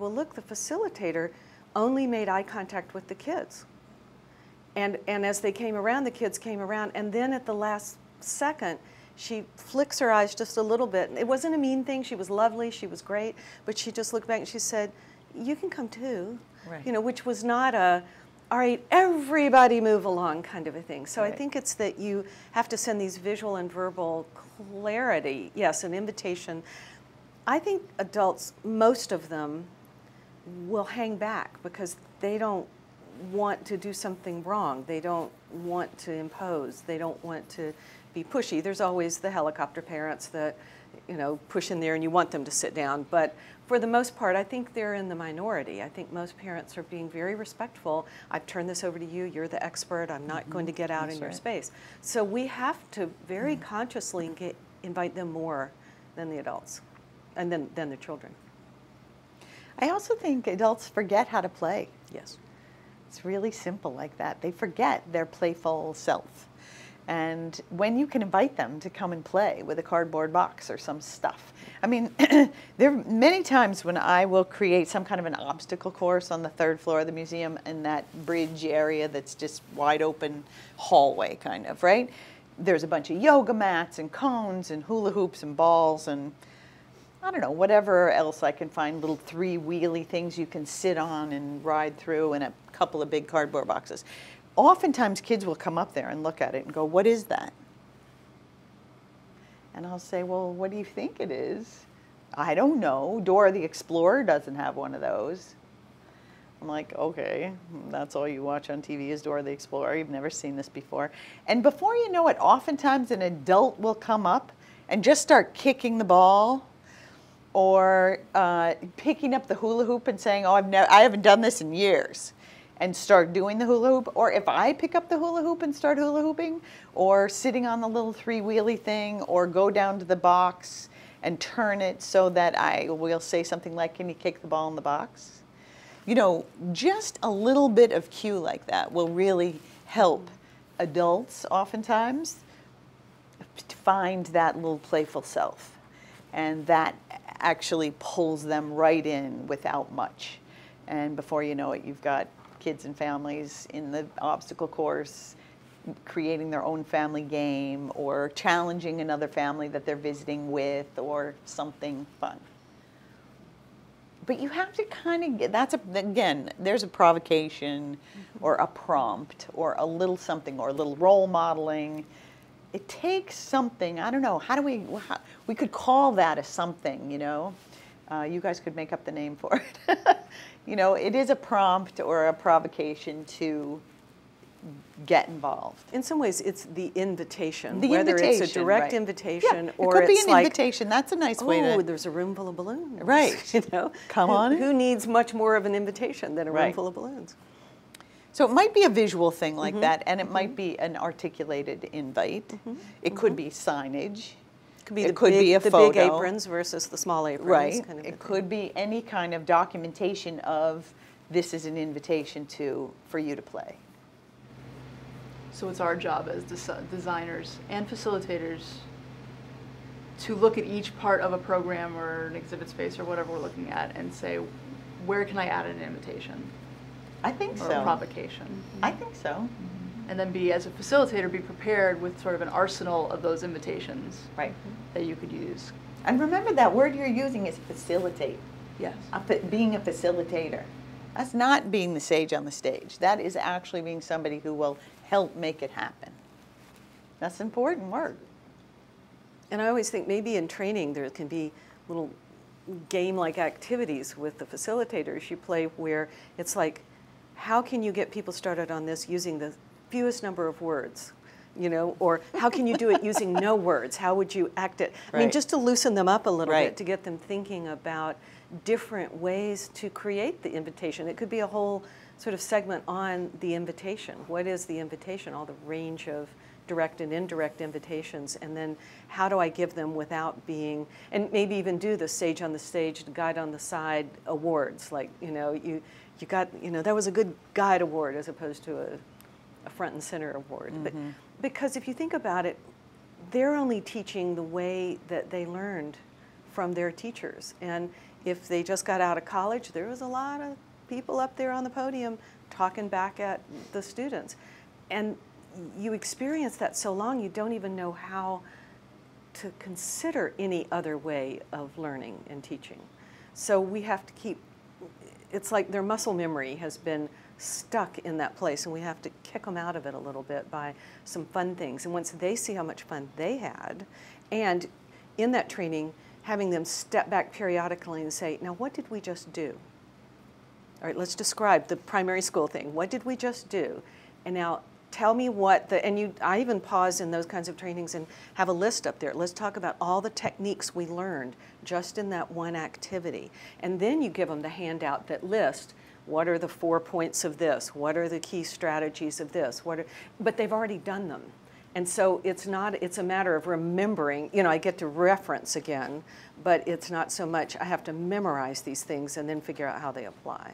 well, look, the facilitator only made eye contact with the kids. And as they came around, the kids came around, and then at the last second, she flicks her eyes just a little bit. It wasn't a mean thing. She was lovely. She was great. But she just looked back and she said, you can come too. Right. You know, which was not a, all right, everybody move along kind of a thing. So right. I think it's that you have to send these visual and verbal clarity. Yes, an invitation. I think adults, most of them, will hang back because they don't want to do something wrong. They don't want to impose. They don't want to be pushy. There's always the helicopter parents that, you know, push in there and you want them to sit down. But for the most part, I think they're in the minority. I think most parents are being very respectful. I've turned this over to you. You're the expert. I'm not going to get out in your space. So we have to very consciously invite them more than the adults and than the children. I also think adults forget how to play. Yes. It's really simple like that. They forget their playful self. And when you can invite them to come and play with a cardboard box or some stuff. I mean, there are many times when I will create some kind of an obstacle course on the 3rd floor of the museum in that bridge area that's just wide open hallway kind of, right? There's a bunch of yoga mats and cones and hula hoops and balls and I don't know, whatever else I can find, little 3-wheelie things you can sit on and ride through and a couple of big cardboard boxes. Oftentimes kids will come up there and look at it and go, what is that? And I'll say, well, what do you think it is? I don't know. Dora the Explorer doesn't have one of those. I'm like, okay, that's all you watch on TV is Dora the Explorer. You've never seen this before. And before you know it, oftentimes an adult will come up and just start kicking the ball or picking up the hula hoop and saying, oh, I haven't done this in years. And start doing the hula hoop, or if I pick up the hula hoop and start hula hooping, or sitting on the little 3-wheelie thing, or go down to the box and turn it so that I will say something like, can you kick the ball in the box? You know, just a little bit of cue like that will really help adults oftentimes to find that little playful self. And that actually pulls them right in without much. And before you know it, you've got kids and families in the obstacle course creating their own family game or challenging another family that they're visiting with or something fun. But you have to kind of again, there's a provocation or a prompt or a little something or a little role modeling. It takes something, I don't know, we could call that a something, you know. You guys could make up the name for it. You know, it is a prompt or a provocation to get involved. In some ways, it's the invitation. Whether it's a direct invitation or it could be it's an invitation. That's a nice way to... Oh, there's a room full of balloons. Right. You know? Come on in. Who needs much more of an invitation than a room full of balloons? So it might be a visual thing like that, and it might be an articulated invite. It could be signage. It could be a photo. The big aprons versus the small aprons. Right. Kind of it could be any kind of documentation of this is an invitation for you to play. So it's our job as designers and facilitators to look at each part of a program or an exhibit space or whatever we're looking at and say, where can I add an invitation? I think or so. a provocation. I think so. And then as a facilitator, be prepared with sort of an arsenal of those invitations that you could use. And remember that word you're using is facilitate. Yes. Being a facilitator. That's not being the sage on the stage. That is actually being somebody who will help make it happen. That's an important word. And I always think maybe in training there can be little game-like activities with the facilitators you play where it's like, how can you get people started on this using the fewest number of words, you know, or how can you do it using no words? How would you act it? I mean, just to loosen them up a little bit, to get them thinking about different ways to create the invitation. It could be a whole sort of segment on the invitation. What is the invitation? All the range of direct and indirect invitations, and then how do I give them without being, and maybe even do the sage on the stage, the guide on the side awards, like, you know, you got, you know, that was a good guide award as opposed to a front and center award. But because if you think about it, they're only teaching the way that they learned from their teachers. And If they just got out of college, there was a lot of people up there on the podium talking back at the students. And you experience that so long, you don't even know how to consider any other way of learning and teaching. So we have to keep, it's like their muscle memory has been stuck in that place, and we have to kick them out of it a little bit by some fun things. And once they see how much fun they had, and in that training, having them step back periodically and say, now what did we just do? All right, let's describe the primary school thing. What did we just do? And now tell me what the, and I even pause in those kinds of trainings and have a list up there. Let's talk about all the techniques we learned just in that one activity. And then you give them the handout that lists, what are the 4 points of this? What are the key strategies of this? But they've already done them. And so it's a matter of remembering, I get to reference again, but it's not so much I have to memorize these things and then figure out how they apply.